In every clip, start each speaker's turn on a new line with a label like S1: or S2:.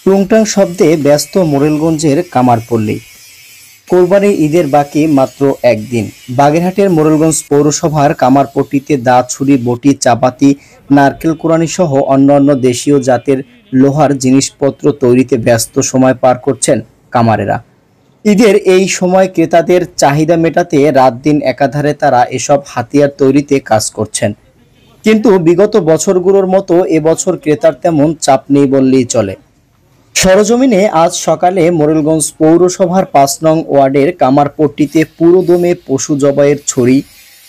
S1: টুংটাং শব্দে ব্যস্ত মোরেলগঞ্জের কামারপল্লী। কোরবানি ঈদের বাকি মাত্র একদিন। বাগেরহাটের মোরেলগঞ্জ পৌরসভার কামারপট্টিতে দা, ছুরি, বটি, চাপাতি, নারকেল কোরানি সহ অন্যান্য দেশীয় জাতের লোহার জিনিসপত্র তৈরিতে ব্যস্ত সময় পার করছেন কামারেরা। ঈদের এই সময় ক্রেতাদের চাহিদা মেটাতে রাত দিন একাধারে তারা এসব হাতিয়ার তৈরিতে কাজ করছেন। কিন্তু বিগত বছরগুলোর মতো এবছর ক্রেতার তেমন চাপ নেই বললেই চলে। সরজমিনে আজ সকালে মোরেলগঞ্জ পৌরসভার ৫ নং ওয়ার্ডের কামারপট্টিতে পুরোদমে পশু জবাইয়ের ছড়ি,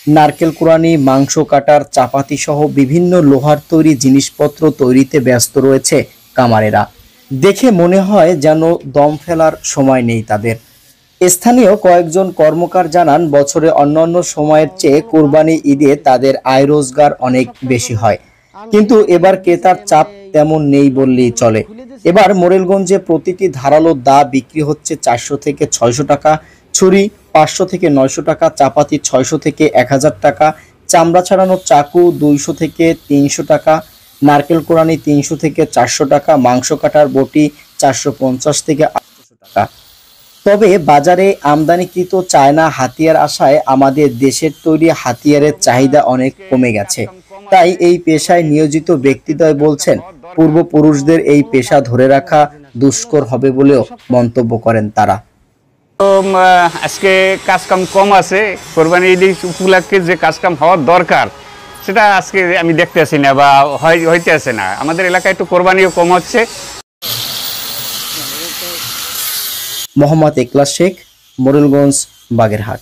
S1: নারকেল কোরানি, মাংস কাটার চাপাতি সহ বিভিন্ন লোহার তৈরি জিনিসপত্র তৈরিতে ব্যস্ত রয়েছে কামারেরা। দেখে মনে হয় যেন দম ফেলার সময় নেই তাদের। স্থানীয় কয়েকজন কর্মকার জানান, বছরে অন্যান্য সময়ের চেয়ে কোরবানি ঈদে তাদের আয় রোজগার অনেক বেশি হয়, কিন্তু এবার ক্রেতার চাপ তেমন নেই বললেই চলে। এবার মোরেলগঞ্জে প্রতিটি ধারালো দা বিক্রি হচ্ছে ৪০০ থেকে ৬০০ টাকা, ছুরি ৫০০ থেকে ৯০০ টাকা, চাপাতি ৬০০ থেকে ১০০০ টাকা, চামড়া ছাড়ানো চাকু ২০০ থেকে ৩০০ টাকা, নারকেল কোরানি ৩০০ থেকে ৪০০ টাকা, মাংস কাটার বটি ৪৫০ থেকে ৮০০ টাকা। তবে বাজারে আমদানিকৃত চায়না হাতিয়ার আসায় আমাদের দেশের তৈরি হাতিয়ারের চাহিদা অনেক কমে গেছে। তাই এই পেশায় নিয়োজিত ব্যক্তিদ্বয় বলছেন, পূর্বপুরুষদের এই পেশা ধরে রাখা দুষ্কর হবে বলেও মন্তব্য করেন তারা।
S2: আজকে কাজকাম কম আছে, কোরবানি ঈদ উপলক্ষে যে কাজকাম হওয়ার দরকার সেটা আজকে আমি দেখতেছি না বা হইতে আছে না। আমাদের এলাকায় একটু কোরবানিও কম হচ্ছে।
S1: মোহাম্মদ ইকলাস শেখ, মোরেলগঞ্জ, বাগেরহাট।